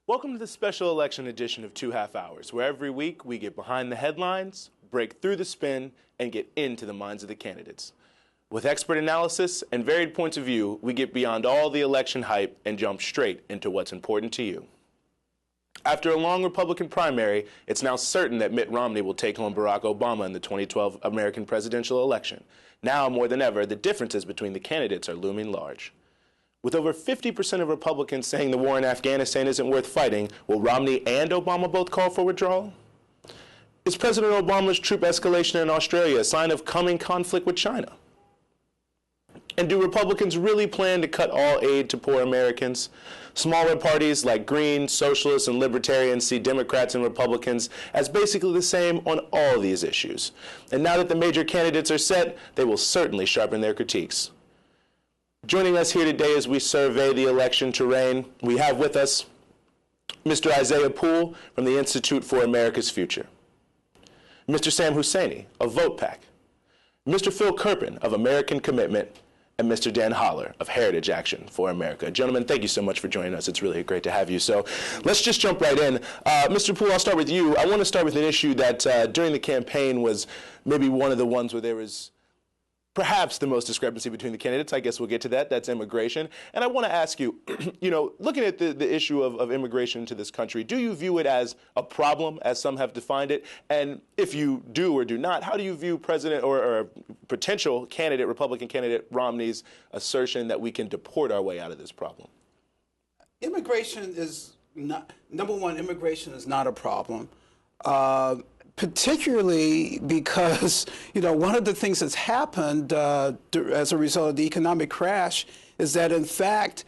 Welcome to the special election edition of 2 Half Hours, where every week we get behind the headlines, break through the spin, and get into the minds of the candidates. With expert analysis and varied points of view, we get beyond all the election hype and jump straight into what's important to you. After a long Republican primary, it's now certain that Mitt Romney will take home Barack Obama in the 2012 American presidential election. Now, more than ever, the differences between the candidates are looming large. With over 50% of Republicans saying the war in Afghanistan isn't worth fighting, will Romney and Obama both call for withdrawal? Is President Obama's troop escalation in Australia a sign of coming conflict with China? And do Republicans really plan to cut all aid to poor Americans? Smaller parties like Greens, Socialists, and Libertarians see Democrats and Republicans as basically the same on all these issues. And now that the major candidates are set, they will certainly sharpen their critiques. Joining us here today as we survey the election terrain, we have with us Mr. Isaiah Poole from the Institute for America's Future, Mr. Sam Husseini of VotePAC, Mr. Phil Kerpen of American Commitment, and Mr. Dan Holler of Heritage Action for America. Gentlemen, thank you so much for joining us. It's really great to have you. So let's just jump right in. Mr. Poole, I'll start with you. I want to start with an issue that during the campaign was maybe one of the ones where there was perhaps the most discrepancy between the candidates. I guess we'll get to that. That's immigration. And I want to ask you, looking at the issue of immigration into this country, do you view it as a problem, as some have defined it? And if you do or do not, how do you view President or potential candidate, Republican candidate Romney's assertion that we can deport our way out of this problem? Immigration is not, number one, immigration is not a problem. Particularly because, one of the things that's happened as a result of the economic crash is that, in fact,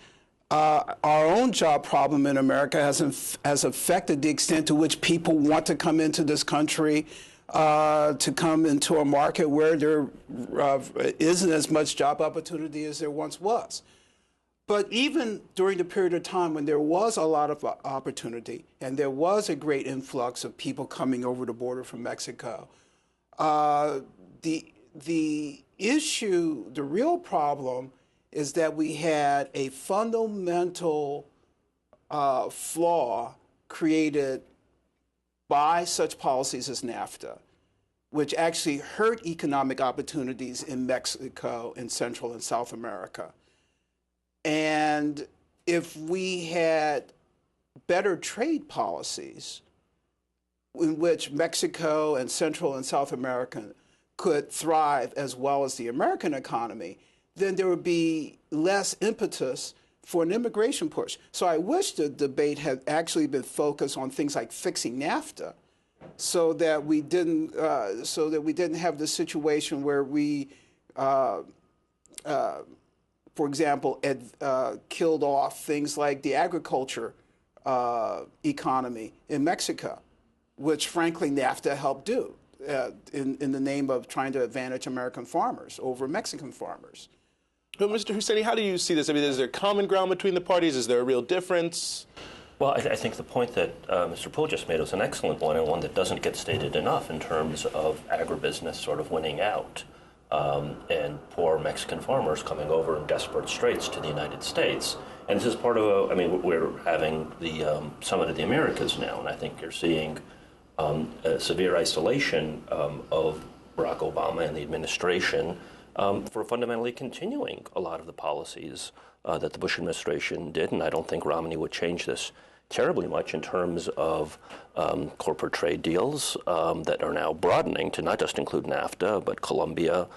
our own job problem in America has affected the extent to which people want to come into this country, to come into a market where there isn't as much job opportunity as there once was. But even during the period of time when there was a lot of opportunity and there was a great influx of people coming over the border from Mexico, the real problem is that we had a fundamental flaw created by such policies as NAFTA, which actually hurt economic opportunities in Mexico and Central and South America. And if we had better trade policies in which Mexico and Central and South America could thrive as well as the American economy, then there would be less impetus for an immigration push. So I wish the debate had actually been focused on things like fixing NAFTA, so that we didn't have the situation where we for example, killed off things like the agriculture economy in Mexico, which, frankly, NAFTA helped do in the name of trying to advantage American farmers over Mexican farmers. But Mr. Husseini, how do you see this? I mean, is there common ground between the parties? Is there a real difference? Well, I think the point that Mr. Poole just made was an excellent one, and one that doesn't get stated enough in terms of agribusiness sort of winning out. And poor Mexican farmers coming over in desperate straits to the United States. And this is part of we're having the Summit of the Americas now, and I think you're seeing a severe isolation of Barack Obama and the administration for fundamentally continuing a lot of the policies that the Bush administration did, and I don't think Romney would change this terribly much in terms of corporate trade deals that are now broadening to not just include NAFTA, but Colombia,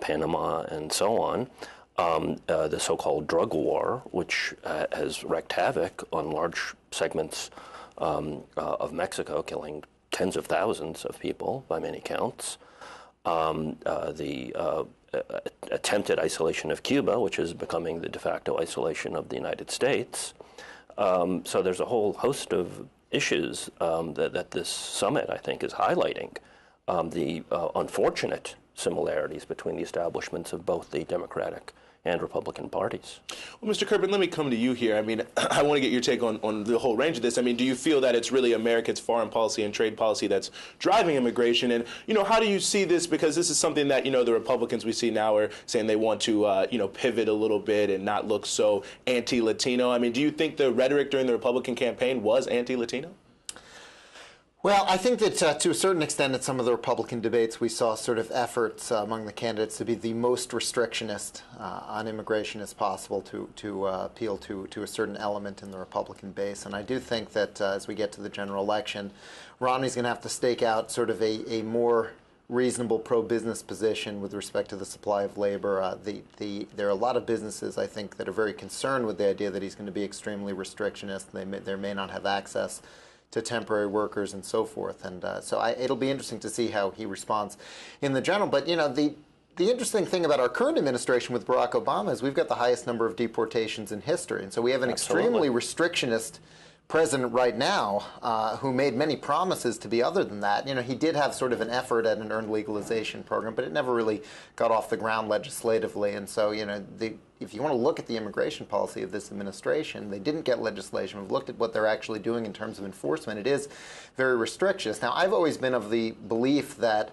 Panama, and so on. The so-called drug war, which has wreaked havoc on large segments of Mexico, killing tens of thousands of people by many counts. The attempted isolation of Cuba, which is becoming the de facto isolation of the United States. So there's a whole host of issues that this summit, I think, is highlighting. The unfortunate similarities between the establishments of both the Democratic and Republican parties. Well, Mr. Kirpin, let me come to you here. I mean, I want to get your take on the whole range of this. I mean, do you feel that it's really America's foreign policy and trade policy that's driving immigration? And, how do you see this? Because this is something that, the Republicans we see now are saying they want to, pivot a little bit and not look so anti-Latino. I mean, do you think the rhetoric during the Republican campaign was anti-Latino? Well, I think that to a certain extent in some of the Republican debates we saw sort of efforts among the candidates to be the most restrictionist on immigration as possible to appeal to a certain element in the Republican base. And I do think that as we get to the general election, Romney's going to have to stake out sort of a more reasonable pro-business position with respect to the supply of labor. There are a lot of businesses, I think, that are very concerned with the idea that he's going to be extremely restrictionist. They may not have access to temporary workers and so forth. And so it'll be interesting to see how he responds in the general. But, the interesting thing about our current administration with Barack Obama is we've got the highest number of deportations in history. And so we have an extremely restrictionist president right now who made many promises to be other than that. He did have sort of an effort at an earned legalization program, but it never really got off the ground legislatively. And so, if you want to look at the immigration policy of this administration, they didn't get legislation. We've looked at what they're actually doing in terms of enforcement. It is very restrictive. Now, I've always been of the belief that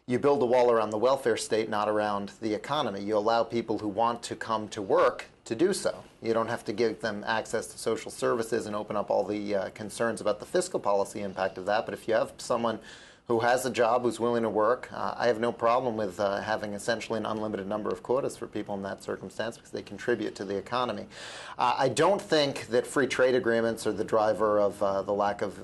you build a wall around the welfare state, not around the economy. You allow people who want to come to work to do so. You don't have to give them access to social services and open up all the concerns about the fiscal policy impact of that. But if you have someone who has a job, who's willing to work, I have no problem with having essentially an unlimited number of quotas for people in that circumstance because they contribute to the economy. I don't think that free trade agreements are the driver of the lack of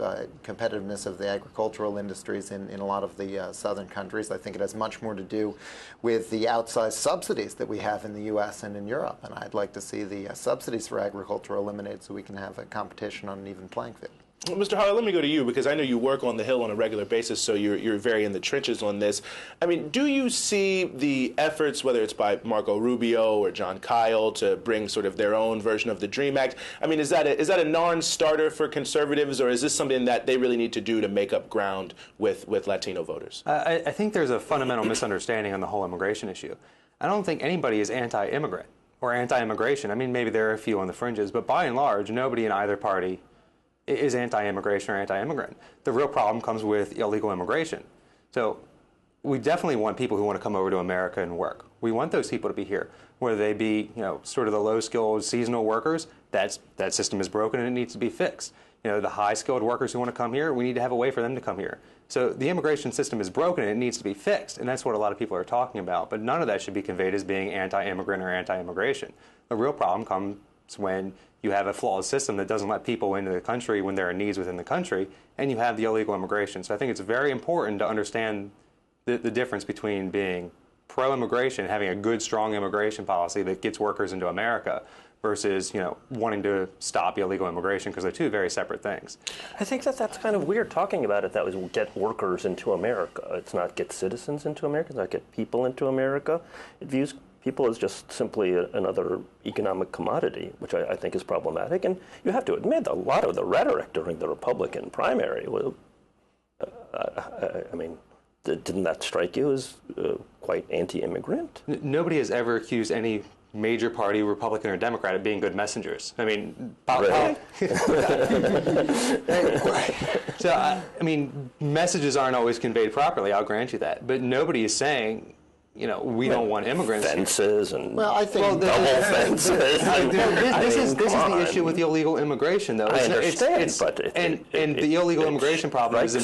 competitiveness of the agricultural industries in a lot of the southern countries. I think it has much more to do with the outsized subsidies that we have in the U.S. and in Europe. And I'd like to see the subsidies for agriculture eliminated so we can have a competition on an even playing field. Well, Mr. Harlow, let me go to you because I know you work on the Hill on a regular basis, so you're very in the trenches on this. I mean, do you see the efforts, whether it's by Marco Rubio or John Kyle, to bring sort of their own version of the DREAM Act? I mean, is that a non-starter for conservatives, or is this something that they really need to do to make up ground with Latino voters? I think there's a fundamental misunderstanding on the whole immigration issue. I don't think anybody is anti-immigrant or anti-immigration. I mean, maybe there are a few on the fringes, but by and large, nobody in either party is anti-immigration or anti-immigrant. The real problem comes with illegal immigration. So we definitely want people who want to come over to America and work. We want those people to be here, whether they be, sort of the low-skilled seasonal workers. That system is broken and it needs to be fixed. The high-skilled workers who want to come here, we need to have a way for them to come here. So the immigration system is broken and it needs to be fixed, and that's what a lot of people are talking about. But none of that should be conveyed as being anti-immigrant or anti-immigration. The real problem comes when you have a flawed system that doesn't let people into the country when there are needs within the country, and you have the illegal immigration. So I think it's very important to understand the difference between being pro-immigration, having a good, strong immigration policy that gets workers into America, versus wanting to stop illegal immigration, because they're two very separate things. I think that's kind of weird talking about it. That was get workers into America. It's not get citizens into America. It's not get people into America. It views people as just simply another economic commodity, which I think is problematic. And you have to admit, a lot of the rhetoric during the Republican primary, didn't that strike you as quite anti-immigrant? Nobody has ever accused any major party, Republican or Democrat, of being good messengers. I mean, really? So, messages aren't always conveyed properly, I'll grant you that. But nobody is saying, we don't want immigrants. Fences and I think double fences. This is the issue with the illegal immigration, though. I understand, but the illegal immigration problem is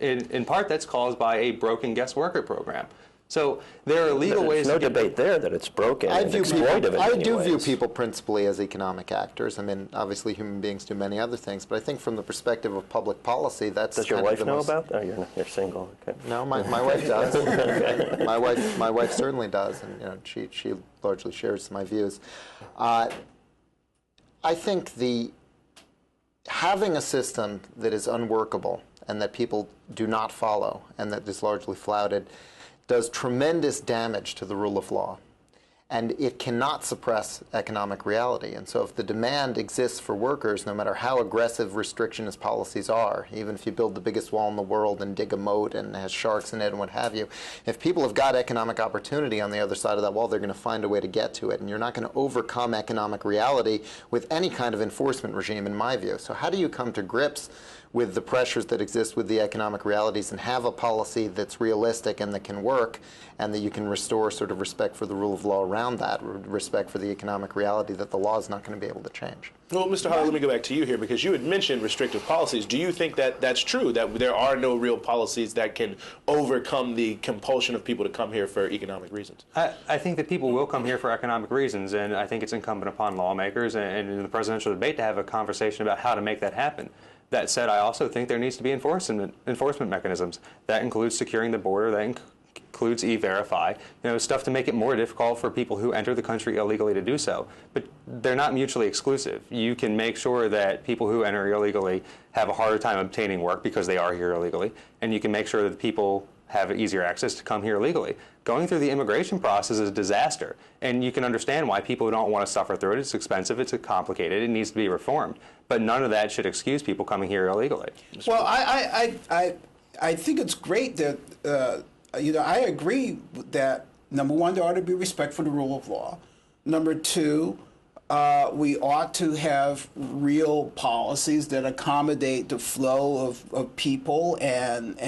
in part that's caused by a broken guest worker program. So there are legal ways. There's no debate there that it's broken and exploitive. I do view people principally as economic actors. I mean, obviously human beings do many other things, but I think from the perspective of public policy, that's. Does your wife know about? Oh, you're single. Okay. No, my wife does. Okay. My wife certainly does, and she largely shares my views. I think having a system that is unworkable and that people do not follow and that is largely flouted does tremendous damage to the rule of law. and it cannot suppress economic reality. And so if the demand exists for workers, no matter how aggressive restrictionist policies are, even if you build the biggest wall in the world and dig a moat and has sharks in it and what have you, if people have got economic opportunity on the other side of that wall, they're going to find a way to get to it. And you're not going to overcome economic reality with any kind of enforcement regime, in my view. So how do you come to grips with the pressures that exist with the economic realities and have a policy that's realistic and that can work, and that you can restore sort of respect for the rule of law around that, respect for the economic reality that the law is not going to be able to change? Well, Mr. Haller, let me go back to you here, because you had mentioned restrictive policies. Do you think that that's true, that there are no real policies that can overcome the compulsion of people to come here for economic reasons? I think that people will come here for economic reasons, and I think it's incumbent upon lawmakers and in the presidential debate to have a conversation about how to make that happen. That said, I also think there needs to be enforcement mechanisms. That includes securing the border. That includes E-Verify. Stuff to make it more difficult for people who enter the country illegally to do so. But they're not mutually exclusive. You can make sure that people who enter illegally have a harder time obtaining work because they are here illegally, and you can make sure that people have easier access to come here legally. Going through the immigration process is a disaster, and you can understand why people don't want to suffer through it. It's expensive, it's complicated, it needs to be reformed. But none of that should excuse people coming here illegally. Well, I think it's great that, I agree that, number one, there ought to be respect for the rule of law. Number two, we ought to have real policies that accommodate the flow of people and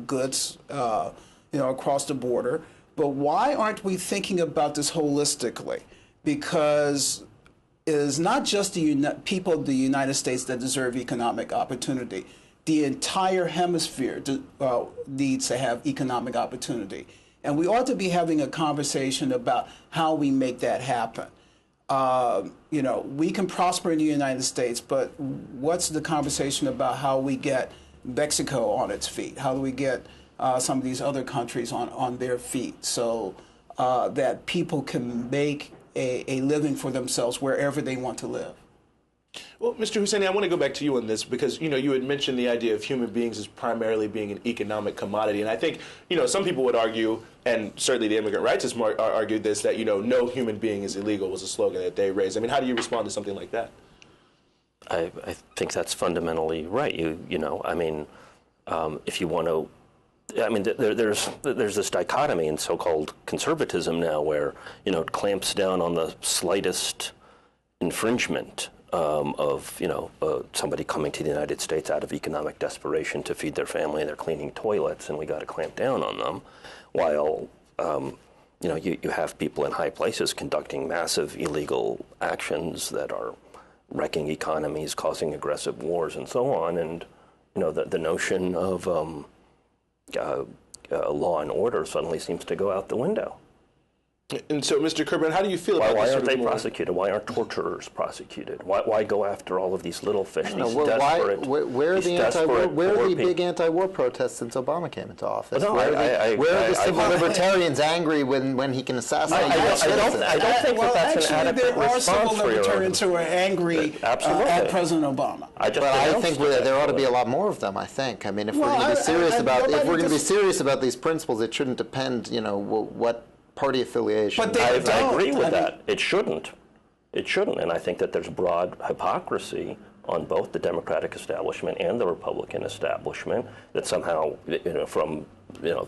goods, across the border. But why aren't we thinking about this holistically? Because it is not just the people of the United States that deserve economic opportunity. The entire hemisphere needs to have economic opportunity. And we ought to be having a conversation about how we make that happen. We can prosper in the United States, but what's the conversation about how we get Mexico on its feet? How do we get some of these other countries on their feet so that people can make a living for themselves wherever they want to live? Well, Mr. Husseini, I want to go back to you on this because, you had mentioned the idea of human beings as primarily being an economic commodity. And I think, some people would argue, and certainly the immigrant rights has argued this, that, no human being is illegal was a slogan that they raised. I mean, how do you respond to something like that? I think that's fundamentally right. If you want to, there's this dichotomy in so-called conservatism now where, it clamps down on the slightest infringement of somebody coming to the United States out of economic desperation to feed their family, and they're cleaning toilets, and we got to clamp down on them, while you have people in high places conducting massive illegal actions that are wrecking economies, causing aggressive wars, and so on, and the notion of law and order suddenly seems to go out the window. And so, Mr. Kerben, how do you feel about this? Why aren't they prosecuted? Why aren't torturers prosecuted? Why go after all of these little fish? Where are the big anti-war protests since Obama came into office? Where are the civil libertarians angry when he can assassinate citizens? I don't think that's an adequate response for there are civil libertarians who are angry at President Obama. I think there ought to be a lot more of them. I think. I mean, if we're going to be serious about these principles, it shouldn't depend, what party affiliation. But I agree with that. It shouldn't. And I think that there's broad hypocrisy on both the Democratic establishment and the Republican establishment that somehow, from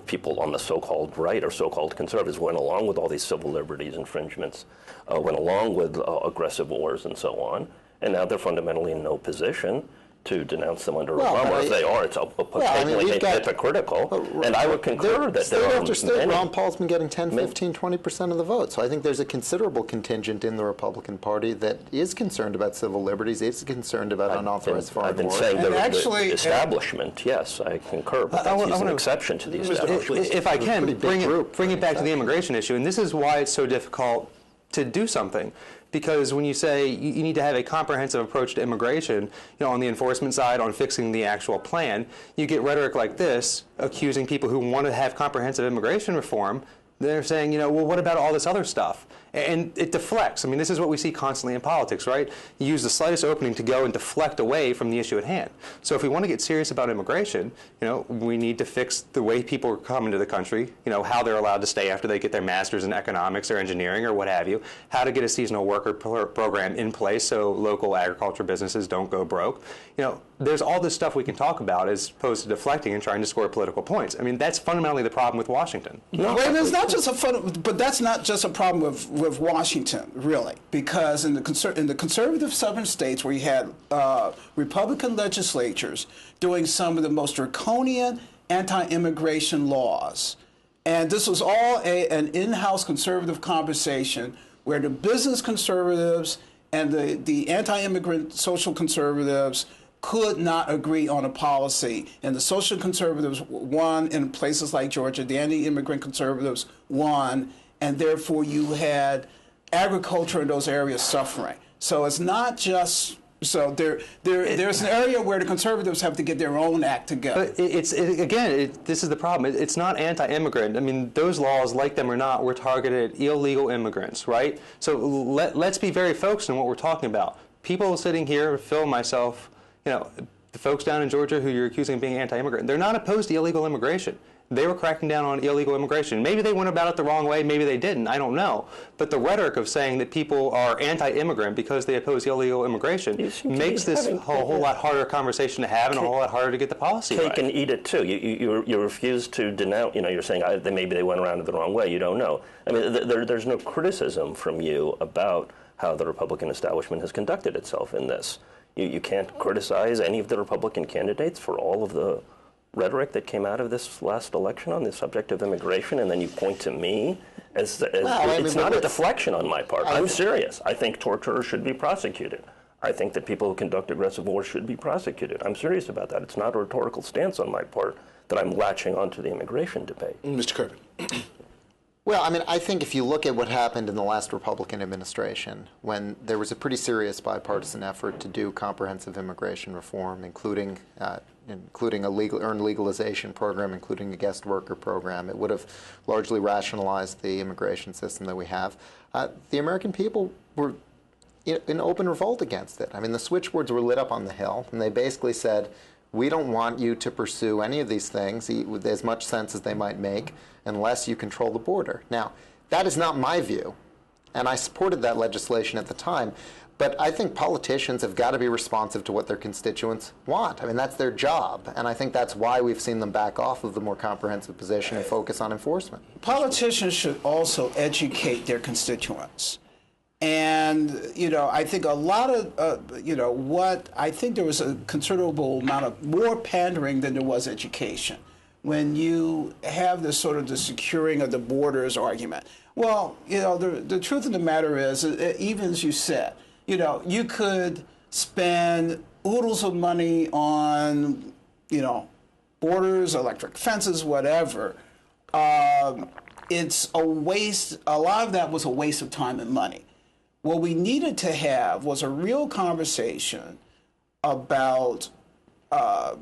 people on the so-called right or so-called conservatives went along with all these civil liberties infringements, went along with aggressive wars and so on, and now they're fundamentally in no position to denounce them under Obama. If they are, it's potentially hypocritical. And I would concur that state after state, Ron Paul's been getting 10, 15, 20% of the vote. So I think there's a considerable contingent in the Republican Party that is concerned about civil liberties, is concerned about unauthorized foreign war. I've been saying the establishment, yes, I concur, but he's an exception to the establishment. If I can, bring it back to the immigration issue, and this is why it's so difficult to do something. Because when you say you need to have a comprehensive approach to immigration, on the enforcement side, on fixing the actual plan, you get rhetoric like this, accusing people who want to have comprehensive immigration reform. They're saying, well, what about all this other stuff? And it deflects. I mean, this is what we see constantly in politics, right? You use the slightest opening to go and deflect away from the issue at hand. So if we want to get serious about immigration, we need to fix the way people are coming to the country, how they're allowed to stay after they get their master's in economics or engineering or what have you, how to get a seasonal worker program in place so local agriculture businesses don't go broke. There's all this stuff we can talk about as opposed to deflecting and trying to score political points. I mean, that's fundamentally the problem with Washington. No, well, it's not just but that's not just a problem with Washington, really, because in the conservative southern states where you had Republican legislatures doing some of the most draconian anti-immigration laws, and this was all an in-house conservative conversation where the business conservatives and the anti-immigrant social conservatives could not agree on a policy. And the social conservatives won in places like Georgia. The anti-immigrant conservatives won. And therefore, you had agriculture in those areas suffering. So it's not just... So there's an area where the conservatives have to get their own act together. But this is the problem. It's not anti-immigrant. I mean, those laws, like them or not, were targeted at illegal immigrants, right? So let's be very focused on what we're talking about. People sitting here, Phil, myself, the folks down in Georgia who you're accusing of being anti-immigrant, they're not opposed to illegal immigration. They were cracking down on illegal immigration. Maybe they went about it the wrong way, maybe they didn't, I don't know. But the rhetoric of saying that people are anti-immigrant because they oppose illegal immigration makes this a whole lot harder conversation to have and a whole lot harder to get the policy right. Cake and eat it too. You refuse to denounce, you're saying maybe they went around it the wrong way, you don't know. I mean, there's no criticism from you about how the Republican establishment has conducted itself in this. You can't criticize any of the Republican candidates for all of the rhetoric that came out of this last election on the subject of immigration, and then you point to me as it's not a deflection on my part. I'm serious. I think torturers should be prosecuted. I think that people who conduct aggressive wars should be prosecuted. I'm serious about that. It's not a rhetorical stance on my part that I'm latching onto the immigration debate. Mr. Kirby. Well, I mean, I think if you look at what happened in the last Republican administration, when there was a pretty serious bipartisan effort to do comprehensive immigration reform, including a earned legalization program, including a guest worker program, it would have largely rationalized the immigration system that we have. The American people were in open revolt against it. I mean, the switchboards were lit up on the Hill, and they basically said, we don't want you to pursue any of these things with as much sense as they might make unless you control the border. Now, that is not my view, and I supported that legislation at the time, but I think politicians have got to be responsive to what their constituents want. I mean, that's their job, and I think that's why we've seen them back off of the more comprehensive position and focus on enforcement. Politicians should also educate their constituents. And, I think a lot of, I think there was a considerable amount of more pandering than there was education. When you have this sort of the securing of the borders argument. Well, the truth of the matter is, even as you said, you could spend oodles of money on, borders, electric fences, whatever. It's a waste. A lot of that was a waste of time and money. What we needed to have was a real conversation about I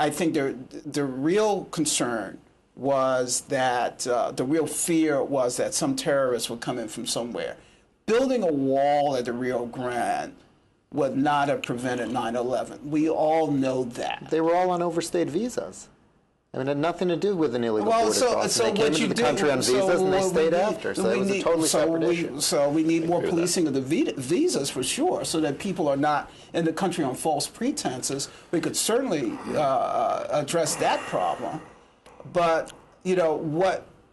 think the real concern was that the real fear was that some terrorists would come in from somewhere. Building a wall at the Rio Grande would not have prevented 9/11. We all know that. They were all on overstayed visas. I mean, it had nothing to do with an illegal border crossing. They came into the country on visas and they stayed after. So it was a totally separate issue. So we need more policing of the visas for sure, so that people are not in the country on false pretenses. We could certainly address that problem. But,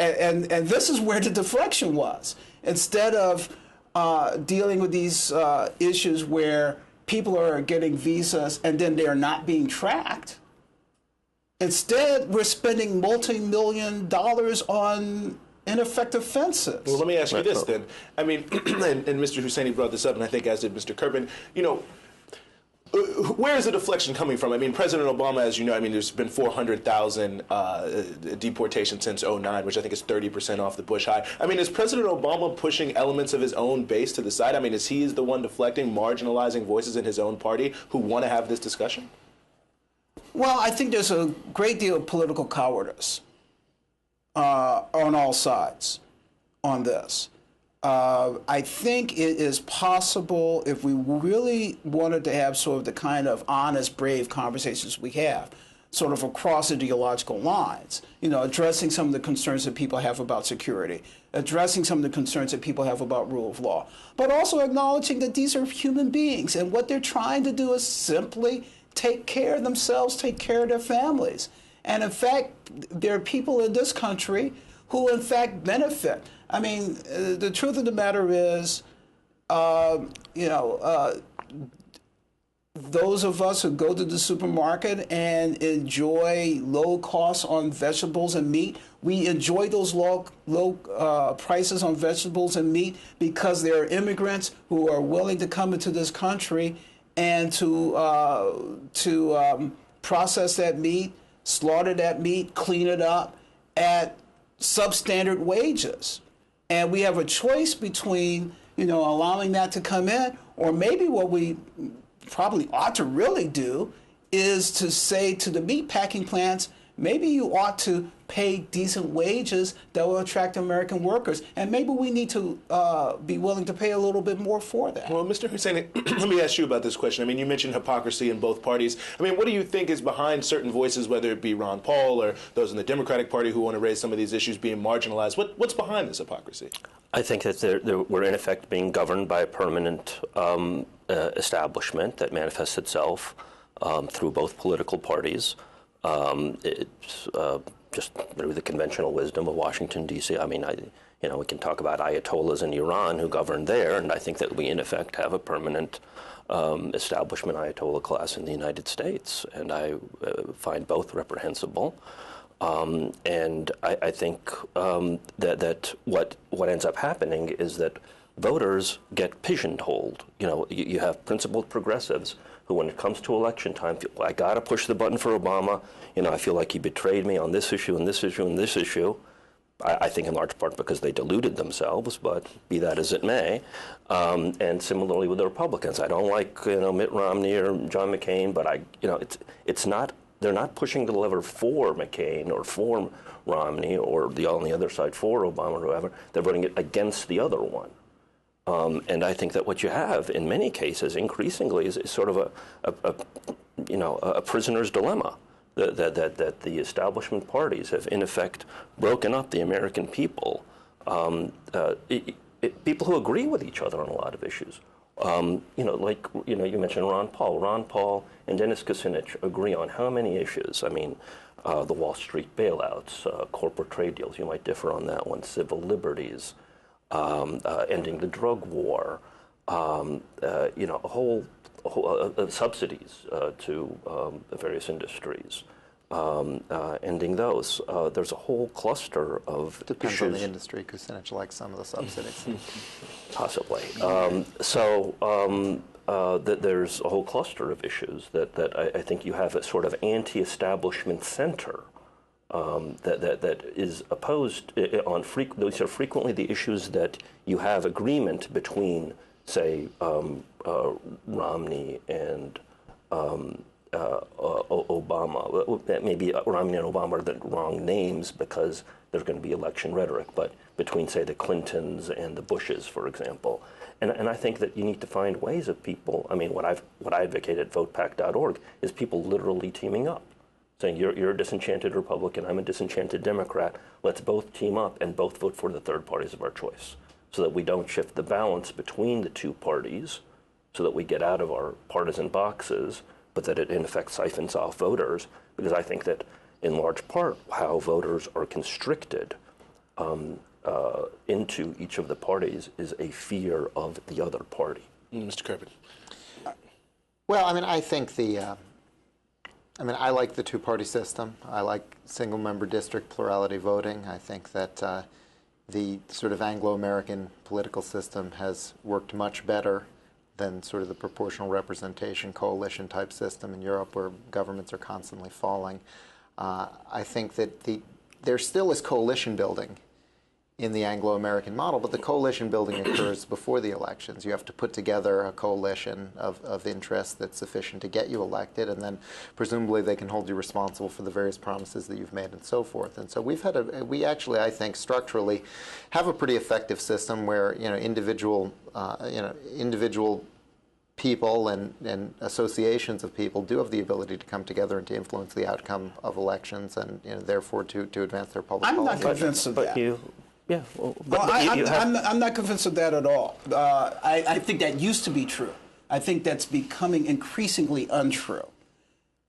and this is where the deflection was. Instead of dealing with these issues where people are getting visas and then they're not being tracked, instead, we're spending multi-million dollars on ineffective fences. Well, let me ask you this then. I mean, and Mr. Husseini brought this up, and I think as did Mr. Kirby. Where is the deflection coming from? I mean, President Obama, as you know, I mean, there's been 400,000 deportations since 2009, which I think is 30% off the Bush high. I mean, is President Obama pushing elements of his own base to the side? I mean, is he the one deflecting, marginalizing voices in his own party who want to have this discussion? Well, I think there's a great deal of political cowardice on all sides on this. I think it is possible, if we really wanted to have sort of the kind of honest, brave conversations we have, sort of across ideological lines, addressing some of the concerns that people have about security, addressing some of the concerns that people have about rule of law, but also acknowledging that these are human beings and what they're trying to do is simply take care of themselves, take care of their families. And in fact, there are people in this country who in fact benefit. I mean, the truth of the matter is, those of us who go to the supermarket and enjoy low costs on vegetables and meat, we enjoy those low prices on vegetables and meat because there are immigrants who are willing to come into this country and to process that meat, slaughter that meat, clean it up at substandard wages. And we have a choice between, allowing that to come in, or maybe what we probably ought to really do is to say to the meat packing plants, maybe you ought to pay decent wages that will attract American workers. And maybe we need to be willing to pay a little bit more for that. Well, Mr. Husseini, let me ask you about this question. I mean, you mentioned hypocrisy in both parties. I mean, what do you think is behind certain voices, whether it be Ron Paul or those in the Democratic Party who want to raise some of these issues being marginalized? What's behind this hypocrisy? I think that we're in effect being governed by a permanent establishment that manifests itself through both political parties. It's just through the conventional wisdom of Washington, D.C. I mean, we can talk about ayatollahs in Iran who govern there, and I think that we, in effect, have a permanent establishment ayatollah class in the United States, and I find both reprehensible. And I think that what ends up happening is that voters get pigeonholed. You have principled progressives who, when it comes to election time, feel, I got to push the button for Obama. I feel like he betrayed me on this issue and this issue and this issue. I think in large part because they deluded themselves, but be that as it may. And similarly with the Republicans, I don't like Mitt Romney or John McCain, but it's not. They're not pushing the lever for McCain or for Romney or on the other side for Obama or whoever. They're voting against the other one. And I think that what you have in many cases increasingly is sort of a prisoner's dilemma, that the establishment parties have in effect broken up the American people, people who agree with each other on a lot of issues. You mentioned Ron Paul. Ron Paul and Dennis Kucinich agree on how many issues? I mean, the Wall Street bailouts, corporate trade deals, you might differ on that one, civil liberties, ending the drug war, a whole subsidies to various industries, ending those. There's a whole cluster of Depends issues. on the industry. Kucinich likes some of the subsidies. Possibly. There's a whole cluster of issues that I think you have a sort of anti-establishment center that is opposed on those are frequently the issues that you have agreement between, say, Romney and Obama. Maybe Romney and Obama are the wrong names because there's going to be election rhetoric, but between, say, the Clintons and the Bushes, for example. And I think that you need to find ways of people, I mean, what I advocate at votepack.org is people literally teaming up, saying you're a disenchanted Republican, I'm a disenchanted Democrat, let's both team up and both vote for the third parties of our choice, so that we don't shift the balance between the two parties, so that we get out of our partisan boxes, but that it in effect siphons off voters, because I think that in large part how voters are constricted into each of the parties is a fear of the other party. Mr. Kirby. Well, I mean, I think I like the two-party system. I like single-member district plurality voting. I think that the sort of Anglo-American political system has worked much better than sort of the proportional representation coalition-type system in Europe, where governments are constantly falling. I think that there still is coalition building in the Anglo-American model, but the coalition building occurs before the elections. You have to put together a coalition of interest that's sufficient to get you elected, and then presumably they can hold you responsible for the various promises that you've made and so forth. And so we actually, I think, structurally have a pretty effective system where, individual people and associations of people do have the ability to come together and to influence the outcome of elections, and therefore to advance their public policy. I'm not convinced of that. I'm not convinced of that at all. I think that used to be true. I think that's becoming increasingly untrue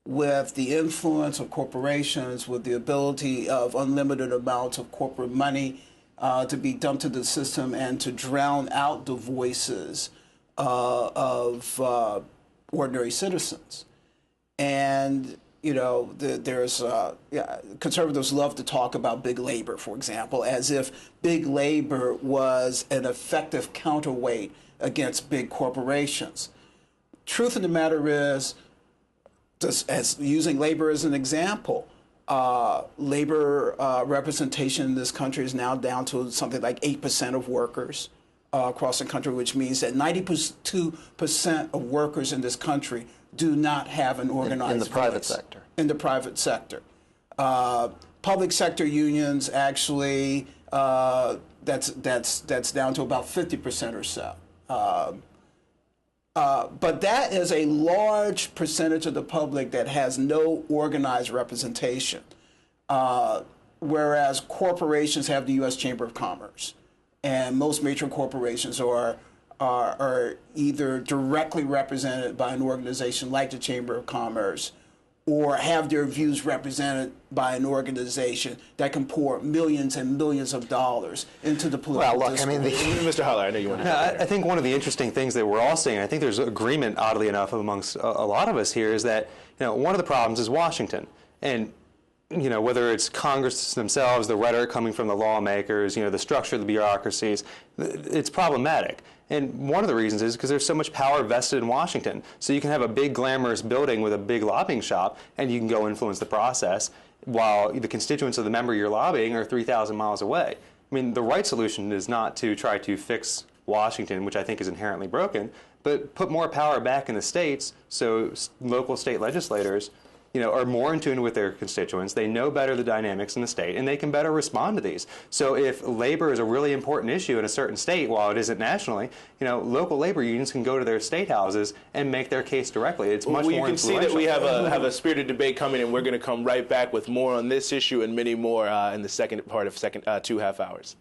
with the influence of corporations, with the ability of unlimited amounts of corporate money to be dumped into the system and to drown out the voices of ordinary citizens. And conservatives love to talk about big labor, for example, as if big labor was an effective counterweight against big corporations. Truth of the matter is, as using labor as an example, labor representation in this country is now down to something like 8% of workers across the country, which means that 92% of workers in this country do not have an organized in the private voice. sector. In the private sector. Public sector unions actually, that's down to about 50% or so. But that is a large percentage of the public that has no organized representation, whereas corporations have the U.S. Chamber of Commerce. And most major corporations are either directly represented by an organization like the Chamber of Commerce, or have their views represented by an organization that can pour millions and millions of dollars into the political discourse. Mr. Holler, I know you want to. I think one of the interesting things that we're all seeing, I think there's agreement, oddly enough, amongst a lot of us here, is that one of the problems is Washington, and whether it's Congress themselves, the rhetoric coming from the lawmakers, the structure of the bureaucracies, it's problematic. And one of the reasons is because there's so much power vested in Washington. So you can have a big glamorous building with a big lobbying shop, and you can go influence the process, while the constituents of the member you're lobbying are 3,000 miles away. I mean, the right solution is not to try to fix Washington, which I think is inherently broken, but put more power back in the states so local state legislators are more in tune with their constituents. They know better the dynamics in the state, and they can better respond to these. So if labor is a really important issue in a certain state, while it isn't nationally, local labor unions can go to their state houses and make their case directly. It's much more influential. You can see that we have a spirited debate coming, and we're going to come right back with more on this issue and many more in the second part of two half hours.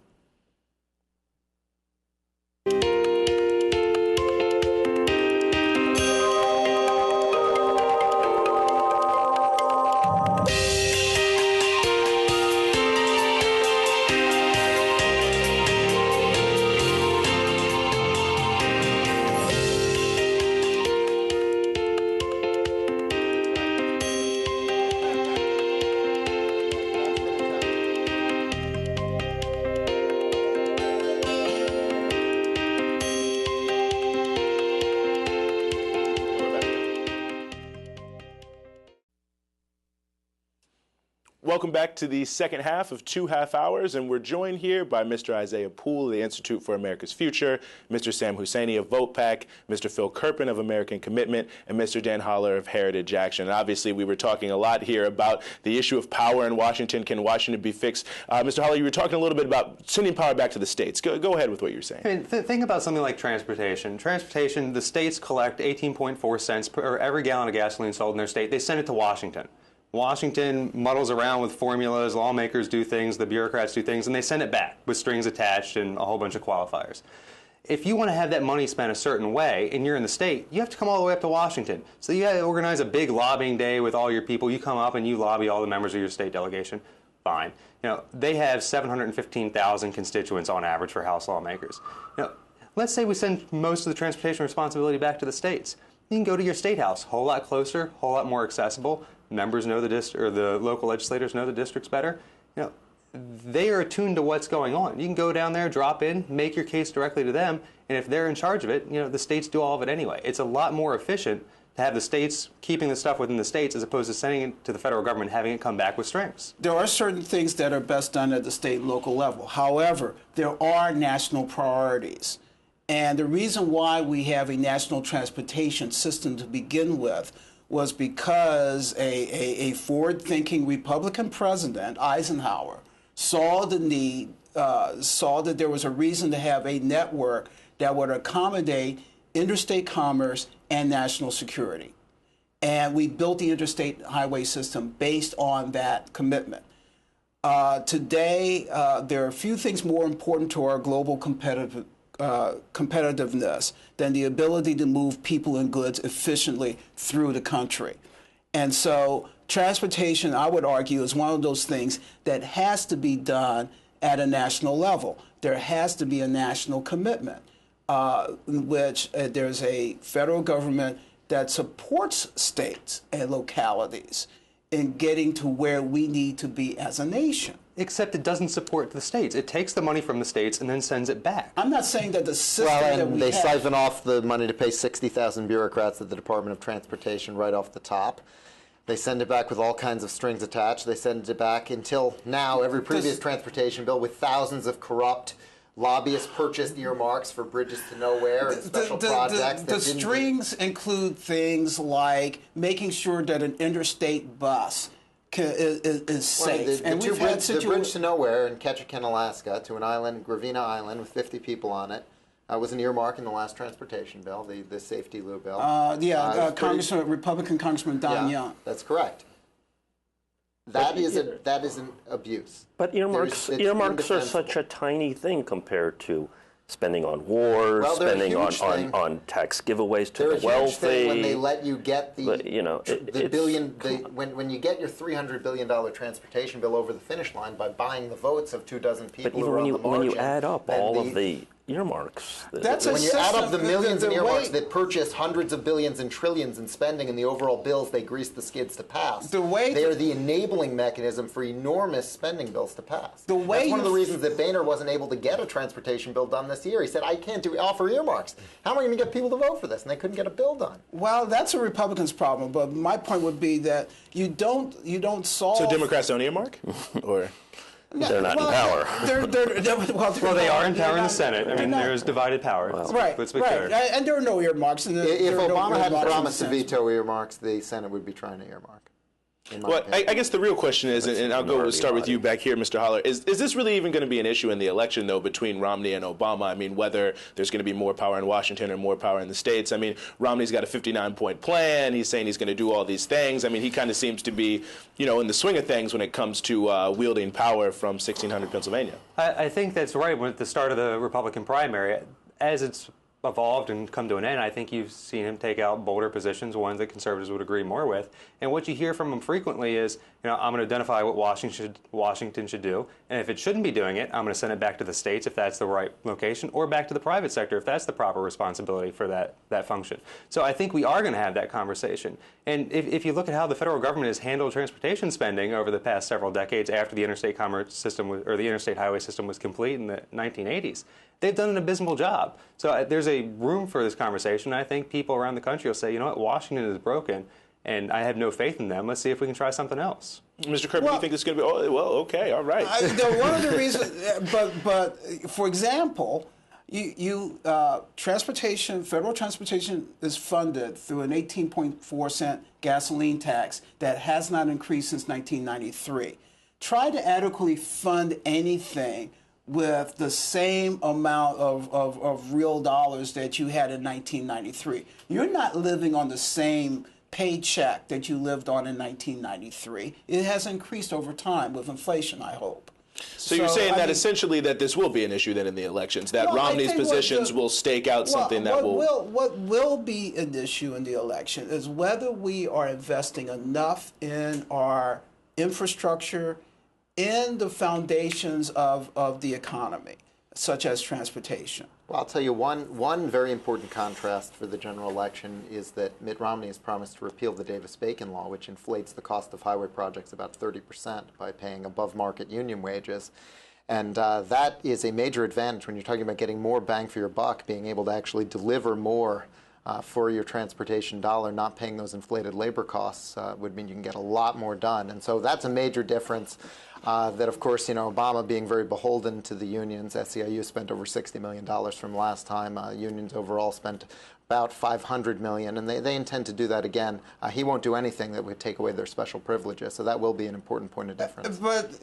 Welcome back to the second half of 2 half hours, and we're joined here by Mr. Isaiah Poole of the Institute for America's Future, Mr. Sam Husseini of VotePAC, Mr. Phil Kerpen of American Commitment, and Mr. Dan Holler of Heritage Action. And obviously, we were talking a lot here about the issue of power in Washington. Can Washington be fixed? Mr. Holler, you were talking a little bit about sending power back to the states. Go ahead with what you're saying. I mean, think about something like transportation. Transportation, the states collect 18.4 cents per every gallon of gasoline sold in their state. They send it to Washington. Washington muddles around with formulas, lawmakers do things, the bureaucrats do things, and they send it back with strings attached and a whole bunch of qualifiers. If you want to have that money spent a certain way and you're in the state, you have to come all the way up to Washington. So you have to organize a big lobbying day with all your people. You come up and you lobby all the members of your state delegation. Fine. They have 715,000 constituents on average for House lawmakers. Let's say we send most of the transportation responsibility back to the states. You can go to your state house, a whole lot closer, a whole lot more accessible. Members know the district, or the local legislators know the districts better. They are attuned to what's going on. You can go down there, drop in, make your case directly to them, and if they're in charge of it, the states do all of it anyway. It's a lot more efficient to have the states keeping the stuff within the states as opposed to sending it to the federal government, having it come back with strings. There are certain things that are best done at the state and local level. However, there are national priorities. And the reason why we have a national transportation system to begin with was because a forward-thinking Republican president, Eisenhower, saw the need, saw that there was a reason to have a network that would accommodate interstate commerce and national security. And we built the interstate highway system based on that commitment. Today, there are a few things more important to our global competitiveness than the ability to move people and goods efficiently through the country. And so transportation, I would argue, is one of those things that has to be done at a national level. There has to be a national commitment, in which there's a federal government that supports states and localities in getting to where we need to be as a nation. Except it doesn't support the states. It takes the money from the states and then sends it back. I'm not saying that the system Well, that and we they have, siphon off the money to pay 60,000 bureaucrats at the Department of Transportation right off the top. They send it back with all kinds of strings attached. They send it back until now, every previous transportation bill with thousands of corrupt lobbyists purchased earmarks for bridges to nowhere and special projects. The strings include things like making sure that an interstate bus is safe. And the bridge to nowhere in Ketchikan, Alaska, to an island, Gravina Island, with 50 people on it, was an earmark in the last transportation bill, the safety loo bill. Republican Congressman Don Young. That's correct. That is an abuse. But earmarks are such a tiny thing compared to spending on wars, spending on tax giveaways to the wealthy. When they let you get when you get your $300 billion transportation bill over the finish line by buying the votes of 24 people. But even when you add up all of the earmarks, when you add up the millions in earmarks that purchase hundreds of billions and trillions in spending in the overall bills they grease the skids to pass, they are the enabling mechanism for enormous spending bills to pass. That's one of the reasons that Boehner wasn't able to get a transportation bill done this year. He said, I can't offer earmarks. How am I going to get people to vote for this? And they couldn't get a bill done. Well, that's a Republican's problem, but my point would be that you don't solve... So Democrats don't earmark? Or... They're not in power. Well, they are in power in the Senate. I mean, there's divided power. Right. And there are no earmarks. If Obama hadn't promised to veto earmarks, the Senate would be trying to earmark. Well, I guess the real question is, and I'll start with you back here, Mr. Holler, is this really even going to be an issue in the election, though, between Romney and Obama? I mean, whether there's going to be more power in Washington or more power in the states. I mean, Romney's got a 59-point plan. He's saying he's going to do all these things. I mean, he kind of seems to be, in the swing of things when it comes to wielding power from 1600 Pennsylvania. I think that's right. At the start of the Republican primary, as it's evolved and come to an end, I think you've seen him take out bolder positions, ones that conservatives would agree more with. And what you hear from him frequently is, I'm going to identify what Washington should do, and if it shouldn't be doing it, I'm going to send it back to the states if that's the right location, or back to the private sector if that's the proper responsibility for that function. So I think we are going to have that conversation. And if you look at how the federal government has handled transportation spending over the past several decades after the interstate commerce system or the interstate highway system was complete in the 1980s, they've done an abysmal job. So there's a room for this conversation. I think people around the country will say, you know what, Washington is broken, and I have no faith in them. Let's see if we can try something else. Mr. Kirby, do you think this is going to be, okay, all right. One of the reasons, but for example, federal transportation is funded through an 18.4-cent gasoline tax that has not increased since 1993. Try to adequately fund anything with the same amount of real dollars that you had in 1993. You're not living on the same paycheck that you lived on in 1993. It has increased over time with inflation, I hope. So you're saying that essentially that this will be an issue then in the elections, that Romney's positions will stake out something that will... What will be an issue in the election is whether we are investing enough in our infrastructure, in the foundations of the economy, such as transportation. Well, I'll tell you one very important contrast for the general election is that Mitt Romney has promised to repeal the Davis-Bacon law, which inflates the cost of highway projects about 30% by paying above-market union wages. And that is a major advantage when you're talking about getting more bang for your buck, being able to actually deliver more for your transportation dollar. Not paying those inflated labor costs would mean you can get a lot more done. And so that's a major difference. That, of course, Obama being very beholden to the unions. SEIU spent over $60 million from last time. Unions overall spent about $500 million, and they intend to do that again. He won't do anything that would take away their special privileges, so that will be an important point of difference. But,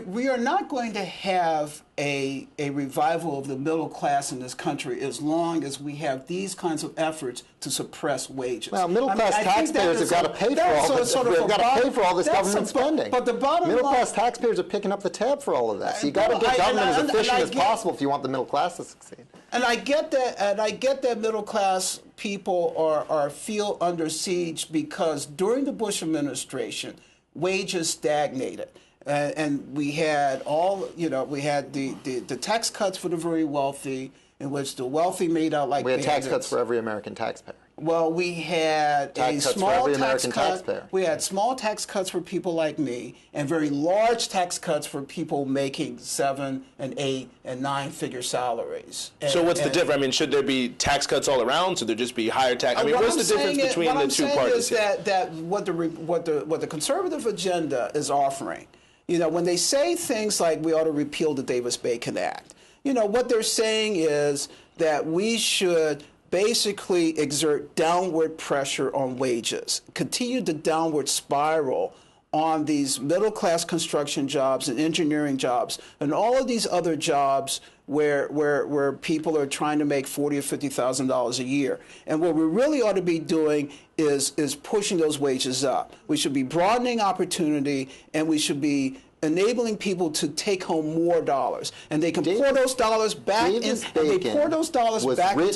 we are not going to have a revival of the middle class in this country as long as we have these kinds of efforts to suppress wages. Well, middle-class taxpayers have got to pay for all this. We've got to pay for all this government spending. But the bottom middle-class taxpayers are picking up the tab for all of this. You got to get government as efficient as possible if you want the middle class to succeed. And I get that. And I get that middle class people feel under siege because during the Bush administration, wages stagnated. And we had we had the tax cuts for the very wealthy, in which the wealthy made out like we had tax cuts for every American taxpayer. Well, we had tax cuts for every American taxpayer. We had small tax cuts for people like me, and very large tax cuts for people making 7 and 8 and 9-figure salaries. So what's the difference? I mean, should there be tax cuts all around? Should there just be higher tax? I mean, what's the difference between the two parties? What I'm saying is that what the conservative agenda is offering, when they say things like we ought to repeal the Davis-Bacon Act, what they're saying is that we should basically exert downward pressure on wages, continue the downward spiral on these middle-class construction jobs and engineering jobs and all of these other jobs where people are trying to make $40,000 or $50,000 a year. And what we really ought to be doing is pushing those wages up. We should be broadening opportunity, and we should be enabling people to take home more dollars, and they can pour those dollars back into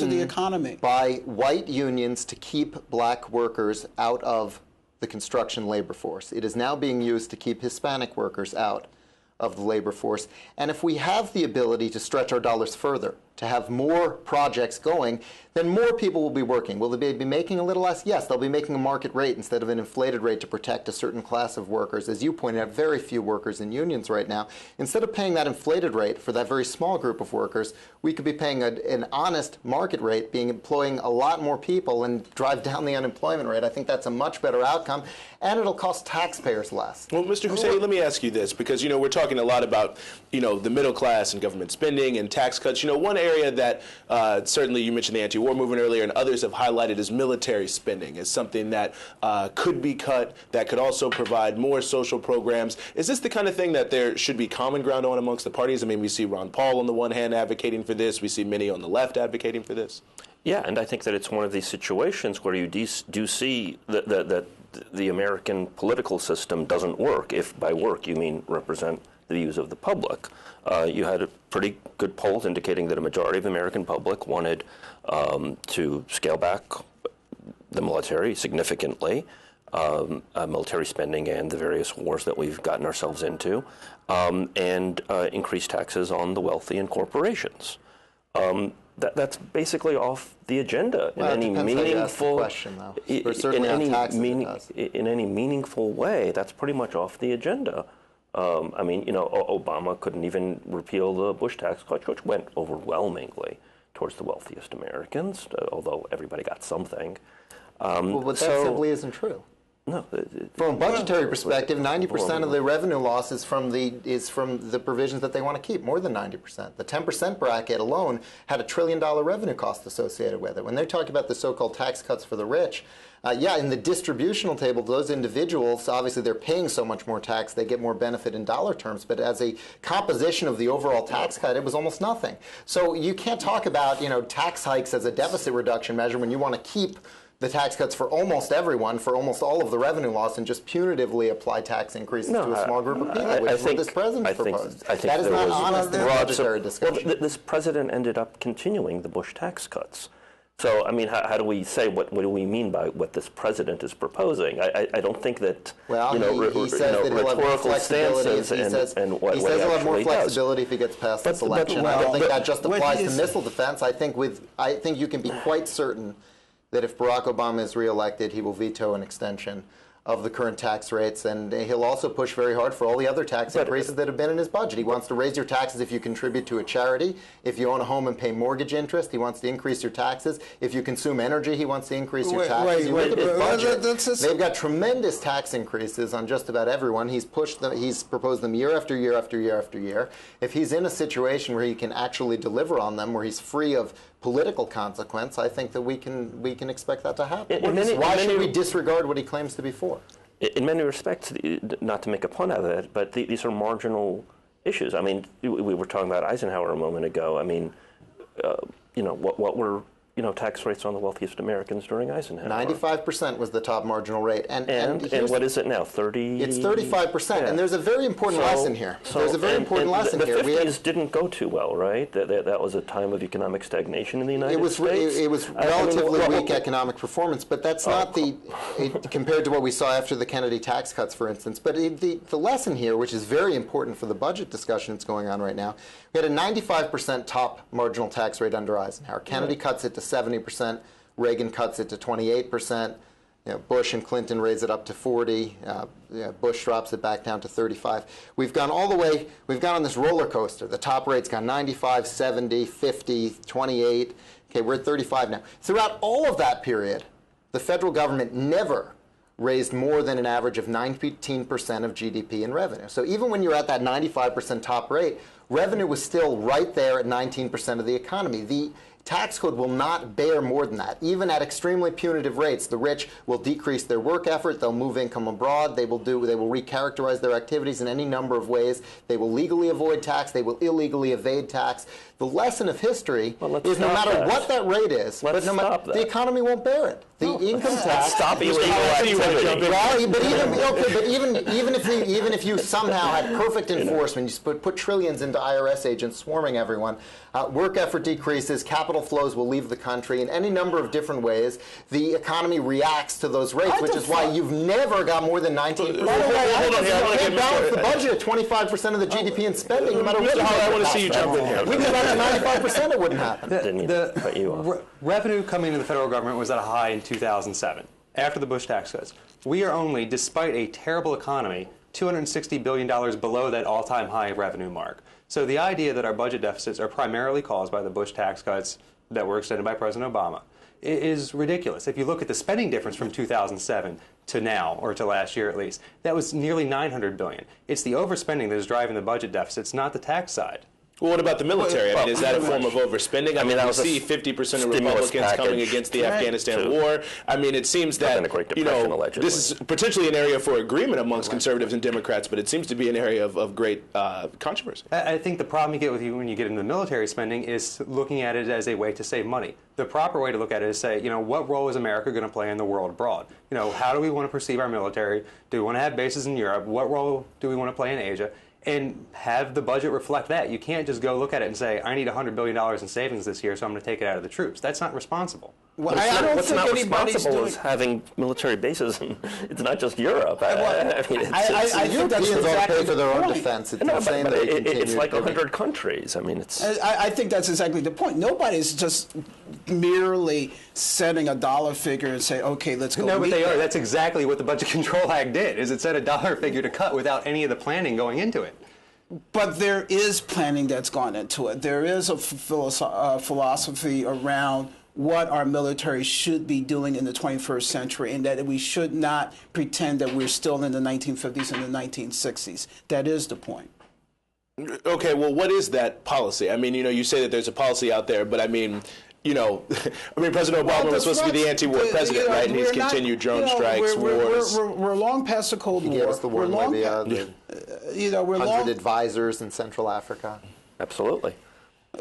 the economy. By white unions to keep black workers out of the construction labor force. It is now being used to keep Hispanic workers out of the labor force. And if we have the ability to stretch our dollars further, to have more projects going, then more people will be working. Will they be making a little less? Yes, they'll be making a market rate instead of an inflated rate to protect a certain class of workers. As you pointed out, very few workers in unions right now. Instead of paying that inflated rate for that very small group of workers, we could be paying an honest market rate, employing a lot more people and drive down the unemployment rate. I think that's a much better outcome, and it'll cost taxpayers less. Well, Mr. Husseini, let me ask you this, because, we're talking a lot about, the middle class and government spending and tax cuts. One area that certainly you mentioned the anti-war movement earlier, and others have highlighted is military spending as something that could be cut, that could also provide more social programs. Is this the kind of thing that there should be common ground on amongst the parties? I mean, we see Ron Paul on the one hand advocating for this. We see many on the left advocating for this. Yeah, and I think that it's one of these situations where you do see that the American political system doesn't work, if by work you mean represent the views of the public. You had a pretty good polls indicating that a majority of the American public wanted to scale back the military significantly, military spending and the various wars that we've gotten ourselves into, and increase taxes on the wealthy and corporations. That's basically off the agenda in any meaningful question, though. In any meaningful way. That's pretty much off the agenda. Obama couldn't even repeal the Bush tax cut, which went overwhelmingly towards the wealthiest Americans, although everybody got something. But that simply isn't true. No. From a budgetary perspective, 90% of the revenue loss is from the provisions that they want to keep, more than 90%. The 10% bracket alone had $1 trillion revenue cost associated with it. When they talk about the so-called tax cuts for the rich, in the distributional table, those individuals, obviously they're paying so much more tax, they get more benefit in dollar terms, but as a composition of the overall tax cut, it was almost nothing. So you can't talk about, tax hikes as a deficit reduction measure when you want to keep the tax cuts for almost everyone, for almost all of the revenue loss, and just punitively apply tax increases to a small group of people, which is what this president proposed. That is not honest in a budgetary discussion. Well, this president ended up continuing the Bush tax cuts. So, how do we say, what do we mean by what this president is proposing? I don't think that, he says that he'll have more flexibility. He says he'll have more flexibility if he gets past this election. I don't think that just applies to missile defense. I think you can be quite certain that if Barack Obama is reelected, he will veto an extension of the current tax rates, and he'll also push very hard for all the other tax increases that have been in his budget. He wants to raise your taxes if you contribute to a charity, if you own a home and pay mortgage interest. He wants to increase your taxes. If you consume energy, he wants to increase your taxes. You look at his budget, they've got tremendous tax increases on just about everyone. He's pushed them. He's proposed them year after year after year after year. If he's in a situation where he can actually deliver on them, where he's free of political consequence, I think that we can expect that to happen. Why should we disregard what he claims to be for? In many respects, not to make a pun out of it, but these are marginal issues. I mean, we were talking about Eisenhower a moment ago. I mean, what were tax rates on the wealthiest Americans during Eisenhower? 95% was the top marginal rate, and what is it now? 30. It's 35%, yeah. And there's a very important lesson here. There's a very important lesson here. The 50s We didn't go too well, right? That was a time of economic stagnation in the United States. It was relatively weak economic performance, but that's not compared to what we saw after the Kennedy tax cuts, for instance. But the lesson here, which is very important for the budget discussion that's going on right now, we had a 95% top marginal tax rate under Eisenhower. Kennedy cuts it to 70%. Reagan cuts it to 28%. Bush and Clinton raise it up to 40. Bush drops it back down to 35. We've gone all the way. We've gone on this roller coaster. The top rate's gone 95, 70, 50, 28. Okay, we're at 35 now. Throughout all of that period, the federal government never raised more than an average of 19% of GDP in revenue. So even when you're at that 95% top rate, revenue was still right there at 19% of the economy. The tax code will not bear more than that. Even at extremely punitive rates, the rich will decrease their work effort, they'll move income abroad, they will recharacterize their activities in any number of ways, they will legally avoid tax, they will illegally evade tax. The lesson of history is no matter what that rate is, the economy won't bear it. The income tax. Stop illegal activity. But even if you somehow had perfect enforcement, you put trillions into IRS agents swarming everyone, work effort decreases, capital flows will leave the country in any number of different ways. The economy reacts to those rates, which is why you've never got more than 19%. You can't balance the budget at 25% of the GDP in spending, no matter what. I want to see you jump in here. We could run at 95%, it wouldn't happen. Revenue coming into the federal government was at a high in 2007, after the Bush tax cuts. We are only, despite a terrible economy, $260 billion below that all-time high revenue mark. So the idea that our budget deficits are primarily caused by the Bush tax cuts that were extended by President Obama is ridiculous. If you look at the spending difference from 2007 to now, or to last year at least, that was nearly $900 billion. It's the overspending that is driving the budget deficits, not the tax side. Well, what about the military? I mean, is that a form of overspending? I mean, we see 50% of Republicans coming against the Afghanistan war. I mean, it seems that, this is potentially an area for agreement amongst conservatives and Democrats, but it seems to be an area of great controversy. I think the problem you get when you get into military spending is looking at it as a way to save money. The proper way to look at it is say, what role is America going to play in the world abroad? How do we want to perceive our military? Do we want to have bases in Europe? What role do we want to play in Asia? And have the budget reflect that. You can't just go look at it and say, I need $100 billion in savings this year, so I'm going to take it out of the troops. That's not responsible. Well, what's not responsible is having military bases, and it's not just Europe. I think that's exactly for their own defense. It's like 100 countries. I mean, it's. I think that's exactly the point. Nobody's just merely setting a dollar figure and say, okay, let's go. No, but they are. That's exactly what the Budget Control Act did. Is it set a dollar figure to cut without any of the planning going into it. But there is planning that's gone into it. There is a philosophy around what our military should be doing in the 21st century, and that we should not pretend that we're still in the 1950s and the 1960s. That is the point. Okay, well, what is that policy? I mean, you say that there's a policy out there, but I mean, President Obama was supposed to be the anti-war president, right? And he's continued drone strikes, wars. We're long past the Cold War. He gave us the war in Libya, the 100 advisors in Central Africa. Absolutely.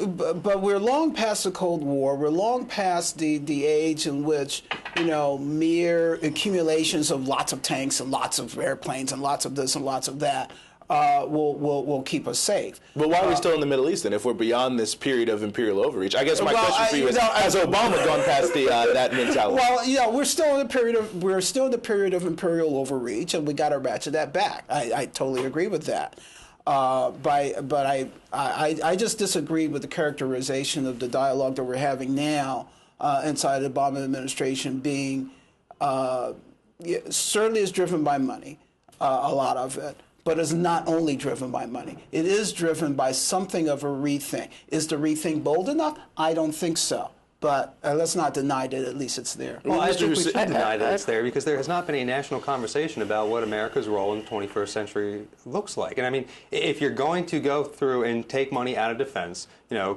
But we're long past the Cold War. We're long past the age in which, mere accumulations of lots of tanks and lots of airplanes and lots of this and lots of that will keep us safe. But why are we still in the Middle East then, if we're beyond this period of imperial overreach? I guess my question for you is, has Obama gone past that mentality? Well, we're still in the period of imperial overreach, and we got to ratchet that back. I totally agree with that. But I just disagree with the characterization of the dialogue that we're having now inside the Obama administration being certainly is driven by money, a lot of it, but it's not only driven by money. It is driven by something of a rethink. Is the rethink bold enough? I don't think so. But let's not deny that at least it's there. Well, I Mr. think we Hussein- should deny that it's there because there has not been a national conversation about what America's role in the 21st century looks like. And I mean, if you're going to go through and take money out of defense,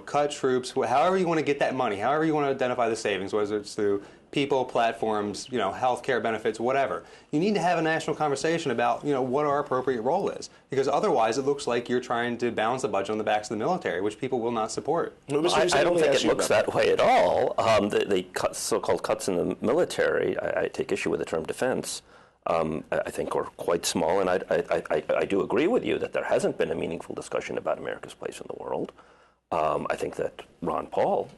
cut troops, however you want to get that money, however you want to identify the savings, whether it's through people, platforms, health care benefits, whatever. You need to have a national conversation about, what our appropriate role is. Because otherwise it looks like you're trying to balance the budget on the backs of the military, which people will not support. Well, Mr. I Hussein, don't let me think ask it you looks about that way at all. The so-called cuts in the military, I take issue with the term defense, I think are quite small. And I do agree with you that there hasn't been a meaningful discussion about America's place in the world. I think that Ron Paul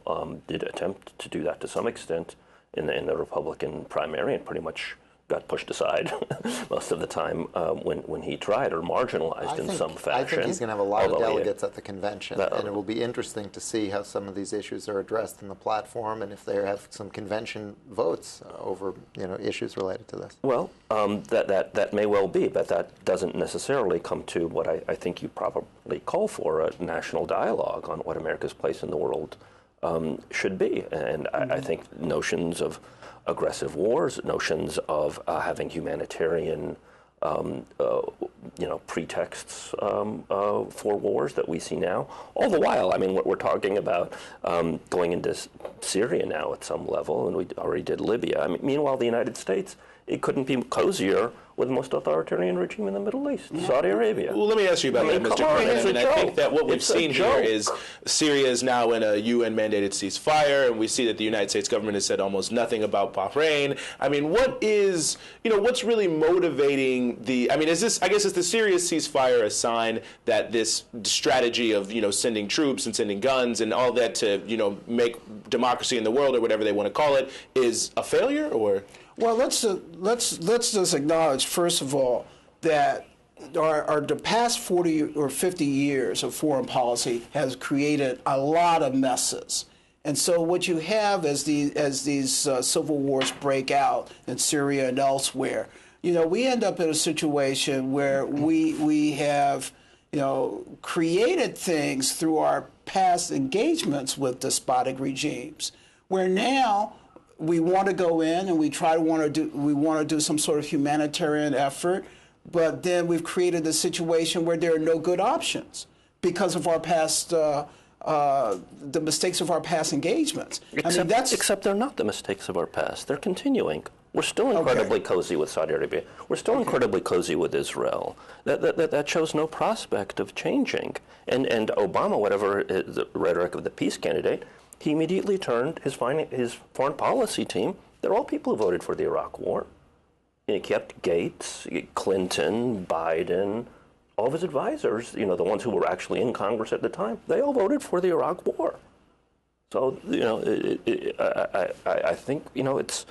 did attempt to do that to some extent in the Republican primary and pretty much got pushed aside most of the time when he tried or marginalized in some fashion. I think he's going to have a lot of Although delegates at the convention, and it will be interesting to see how some of these issues are addressed in the platform and if they have some convention votes over issues related to this. Well, that may well be, but that doesn't necessarily come to what I think you probably call for, a national dialogue on what America's place in the world should be. And I think notions of aggressive wars, notions of having humanitarian pretexts for wars that we see now. All the while, I mean, what we're talking about going into Syria now at some level, and we already did Libya. I mean, meanwhile, the United States, it couldn't be cozier with the most authoritarian regime in the Middle East, Saudi Arabia. Well, let me ask you about that, Mr. Kerman. I think that what we've seen here is Syria is now in a UN-mandated ceasefire, and we see that the United States government has said almost nothing about Bahrain. I mean, what's really motivating I guess is the Syria ceasefire a sign that this strategy of, sending troops and sending guns and all that to, make democracy in the world or whatever they want to call it is a failure, or? Well, let's just acknowledge, first of all, that the past 40 or 50 years of foreign policy has created a lot of messes. And so what you have as these civil wars break out in Syria and elsewhere, we end up in a situation where we have, created things through our past engagements with despotic regimes, where now we want to go in and we want to do some sort of humanitarian effort, but then we've created a situation where there are no good options because of our past, the mistakes of our past engagements. Except they're not the mistakes of our past. They're continuing. We're still incredibly cozy with Saudi Arabia. We're still incredibly cozy with Israel. That shows no prospect of changing. And Obama, whatever the rhetoric of the peace candidate, he immediately turned his foreign policy team. They're all people who voted for the Iraq War. He kept Gates, Clinton, Biden, all of his advisors, the ones who were actually in Congress at the time, they all voted for the Iraq War. So, I think, it's...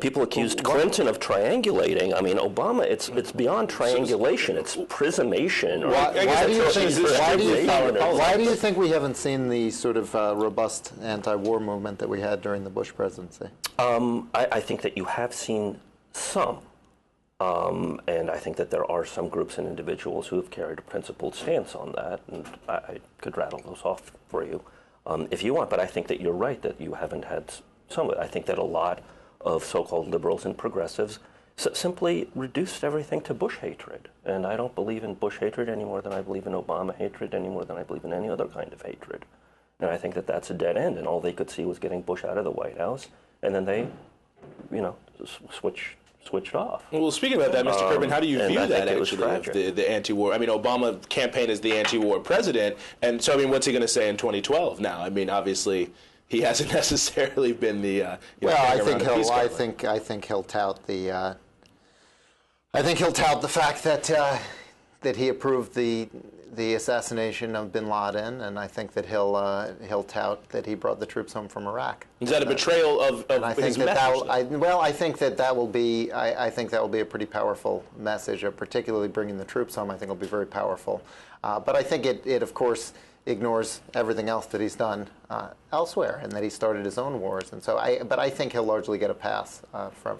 people accused Clinton of triangulating. I mean, Obama, it's beyond triangulation. It's prismation. Why do you think we haven't seen the sort of robust anti-war movement that we had during the Bush presidency? I think that you have seen some. And I think that there are some groups and individuals who have carried a principled stance on that. And I could rattle those off for you if you want. But I think that you're right that you haven't had some. I think that a lot of so-called liberals and progressives simply reduced everything to Bush hatred. And I don't believe in Bush hatred any more than I believe in Obama hatred, any more than I believe in any other kind of hatred. And I think that that's a dead end, and all they could see was getting Bush out of the White House, and then they, switched off. Well, speaking about that, Mr. Kerman, how do you view that, actually, the anti-war? I mean, Obama campaigned as the anti-war president, and so, what's he going to say in 2012 now? I mean, obviously, he hasn't necessarily been the. I think he'll tout the. I think he'll tout the fact that he approved the assassination of Bin Laden, and I think that he'll tout that he brought the troops home from Iraq. Is that a betrayal of his message? I think that will be. I think that will be a pretty powerful message, particularly bringing the troops home. I think will be very powerful. But I think it of course. ignores everything else that he's done elsewhere, and that he started his own wars. And so, but I think he'll largely get a pass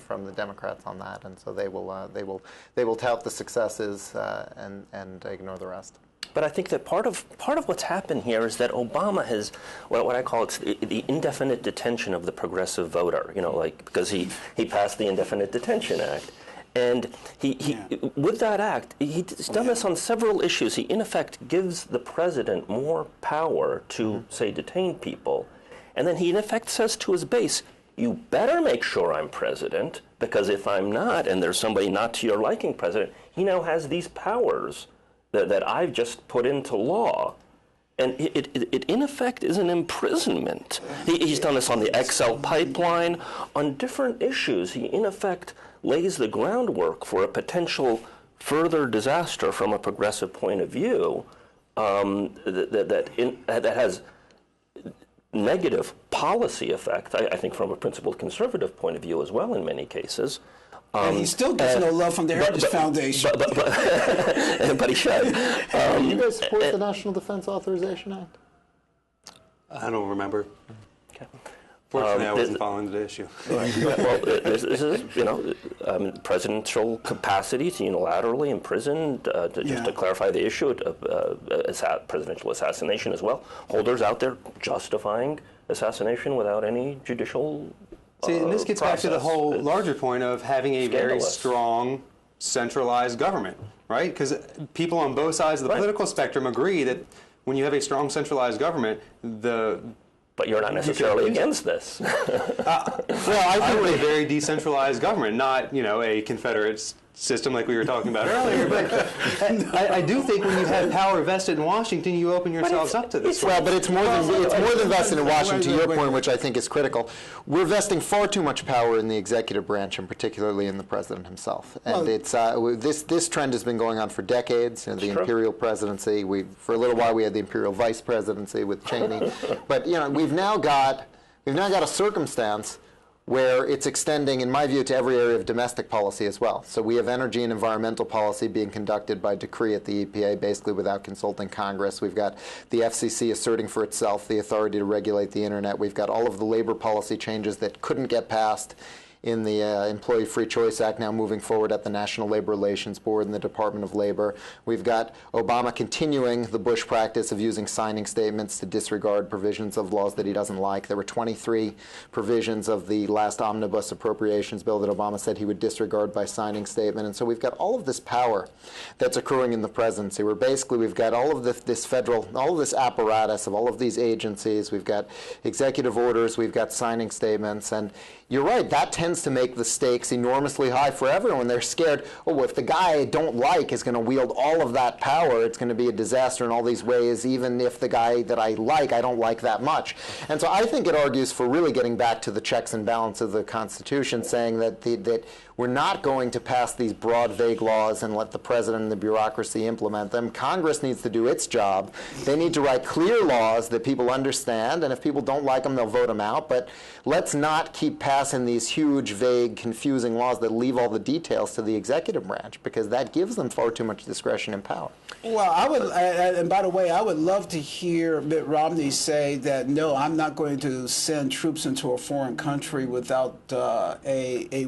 from the Democrats on that, and so they will tout the successes and ignore the rest. But I think that part of what's happened here is that Obama has what I call it's the indefinite detention of the progressive voter. Because he passed the Indefinite Detention Act. And with that act, he's done this on several issues. He, in effect, gives the president more power to, say, detain people. And then he, in effect, says to his base, you better make sure I'm president, because if I'm not, and there's somebody not to your liking president, he now has these powers that I've just put into law. And it in effect, is an imprisonment. He's done this on the XL pipeline, on different issues. He, in effect, lays the groundwork for a potential further disaster from a progressive point of view that has negative policy effect, I think, from a principled conservative point of view as well in many cases. And he still gets no love from the Heritage Foundation. But he should. Do you guys support the National Defense Authorization Act? I don't remember. Okay. Fortunately, I wasn't following the issue. Right. Well, this is, presidential capacity to unilaterally imprison, to clarify the issue, presidential assassination as well. Holders out there justifying assassination without any judicial See, and this gets back to the whole larger point of having a very scandalous. strong, centralized government, right? Because people on both sides of the political spectrum agree that when you have a strong, centralized government, But you're not necessarily against this. Well, I want a very decentralized government, not, a Confederate system like we were talking about earlier. But I do think when you have power vested in Washington, you open yourselves up to this. Well, but it's more than vested in Washington. To your point, which I think is critical, we're vesting far too much power in the executive branch, and particularly in the president himself. And it's this trend has been going on for decades. The imperial presidency. For a little while we had the imperial vice presidency with Cheney, but we've now got a circumstance where it's extending, in my view, to every area of domestic policy as well. So we have energy and environmental policy being conducted by decree at the EPA, basically without consulting Congress. We've got the FCC asserting for itself the authority to regulate the internet. We've got all of the labor policy changes that couldn't get passed in the Employee Free Choice Act now moving forward at the National Labor Relations Board and the Department of Labor. We've got Obama continuing the Bush practice of using signing statements to disregard provisions of laws that he doesn't like. There were 23 provisions of the last omnibus appropriations bill that Obama said he would disregard by signing statement. And so we've got all of this power that's accruing in the presidency, where basically we've got all of all of this apparatus of all of these agencies. We've got executive orders, we've got signing statements, and you're right, that tends to make the stakes enormously high for everyone. They're scared, if the guy I don't like is going to wield all of that power, it's going to be a disaster in all these ways, even if the guy that I don't like that much. And so I think it argues for really getting back to the checks and balance of the Constitution, saying that that we're not going to pass these broad, vague laws and let the president and the bureaucracy implement them. Congress needs to do its job. They need to write clear laws that people understand, and if people don't like them, they'll vote them out. But let's not keep passing these huge, vague, confusing laws that leave all the details to the executive branch, because that gives them far too much discretion and power. Well, I would, and by the way, I would love to hear Mitt Romney say that, no, I'm not going to send troops into a foreign country without a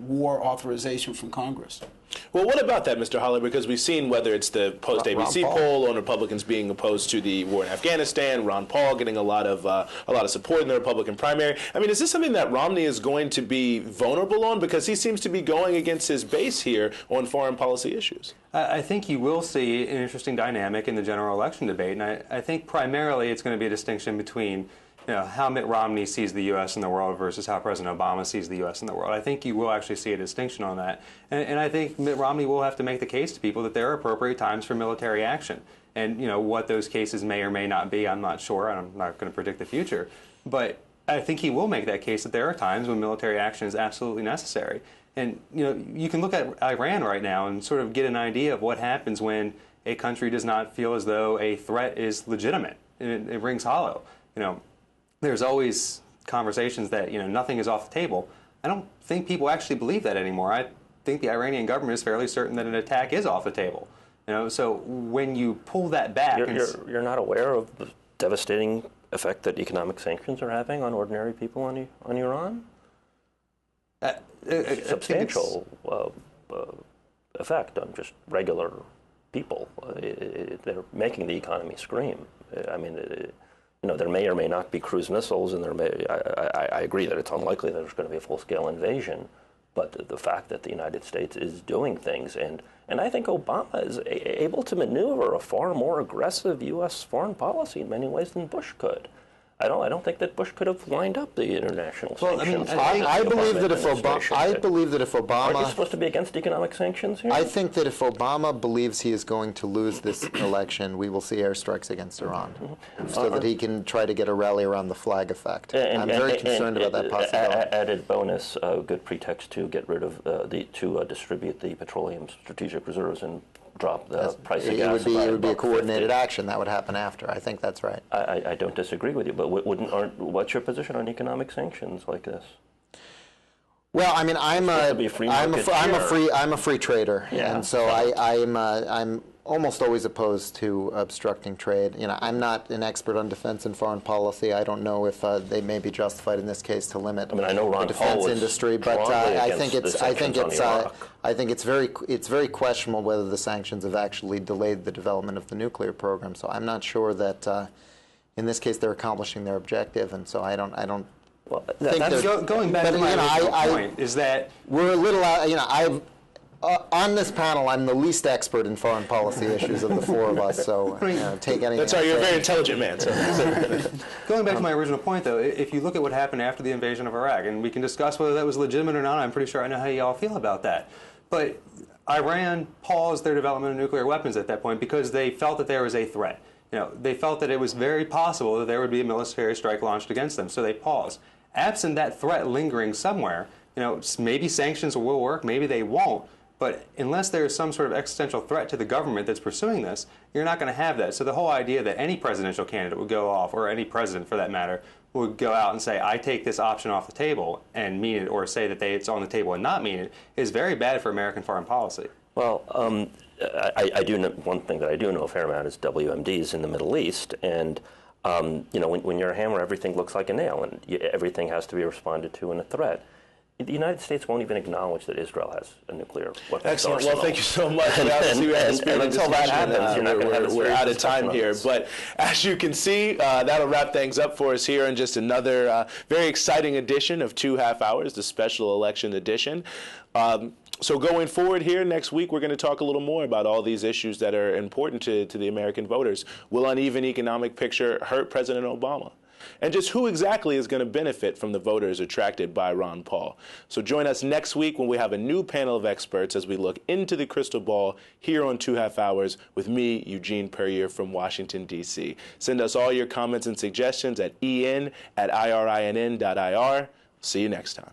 war authorization from Congress. Well, what about that, Mr. Holler? Because we've seen whether it's the post-ABC poll on Republicans being opposed to the war in Afghanistan, Ron Paul getting a lot of support in the Republican primary. I mean, is this something that Romney is going to be vulnerable on? Because he seems to be going against his base here on foreign policy issues. I think you will see an interesting dynamic in the general election debate, and I think primarily it's going to be a distinction between how Mitt Romney sees the U.S. and the world versus how President Obama sees the U.S. and the world. I think you will actually see a distinction on that. And I think Mitt Romney will have to make the case to people that there are appropriate times for military action. And, what those cases may or may not be, I'm not sure. I'm not going to predict the future. But I think he will make that case that there are times when military action is absolutely necessary. And, you can look at Iran right now and sort of get an idea of what happens when a country does not feel as though a threat is legitimate. It rings hollow. There's always conversations that, nothing is off the table. I don't think people actually believe that anymore. I think the Iranian government is fairly certain that an attack is off the table. So when you pull that back, You're not aware of the devastating effect that economic sanctions are having on ordinary people on Iran? Substantial effect on just regular people. They're making the economy scream. I mean, there may or may not be cruise missiles, and I agree that it's unlikely that there's going to be a full-scale invasion. But the fact that the United States is doing things, and I think Obama is able to maneuver a far more aggressive U.S. foreign policy in many ways than Bush could. I don't think that Bush could have lined up the international sanctions. I believe that if Obama, aren't you supposed to be against economic sanctions here? I think that if Obama believes he is going to lose this election, we will see airstrikes against Iran, so that he can try to get a rally around the flag effect. I'm very concerned about that possibility. Added bonus, a good pretext to get rid of to distribute the petroleum strategic reserves and drop the price of gas. It would be a coordinated action that would happen after. I think that's right. I don't disagree with you, but what's your position on economic sanctions like this? Well, I mean, I'm a free trader, and so I'm almost always opposed to obstructing trade. I'm not an expert on defense and foreign policy. I don't know if they may be justified in this case to limit I know Ron the defense Paul industry, but I think it's very questionable whether the sanctions have actually delayed the development of the nuclear program. So I'm not sure that in this case they're accomplishing their objective, and so I don't. Well, going back to my original point is that we're a little. On this panel, I'm the least expert in foreign policy issues of the four of us, so take anything. That's right, you're a very intelligent man. So. Going back to my original point, though, if you look at what happened after the invasion of Iraq, and we can discuss whether that was legitimate or not, I'm pretty sure I know how you all feel about that. But Iran paused their development of nuclear weapons at that point because they felt that there was a threat. They felt that it was very possible that there would be a military strike launched against them, so they paused. Absent that threat lingering somewhere, maybe sanctions will work, maybe they won't. But unless there is some sort of existential threat to the government that's pursuing this, you're not going to have that. So the whole idea that any presidential candidate would go off, or any president for that matter, would go out and say, I take this option off the table and mean it, or say that it's on the table and not mean it, is very bad for American foreign policy. Well, I do know one thing that I do know a fair amount is WMDs in the Middle East. And, when you're a hammer, everything looks like a nail, and everything has to be responded to in a threat. The United States won't even acknowledge that Israel has a nuclear weapons Excellent. arsenal. Well, thank you so much. Obviously, and until that happens, you're not going to have we're out of time here. But as you can see, that'll wrap things up for us here in just another very exciting edition of 2 Half Hours, the special election edition. So going forward here next week, we're going to talk a little more about all these issues that are important to the American voters. Will uneven economic picture hurt President Obama? And just who exactly is going to benefit from the voters attracted by Ron Paul. So join us next week when we have a new panel of experts as we look into the crystal ball here on 2 Half Hours with me, Eugene Puryear from Washington, D.C. Send us all your comments and suggestions at en@irinn.ir. See you next time.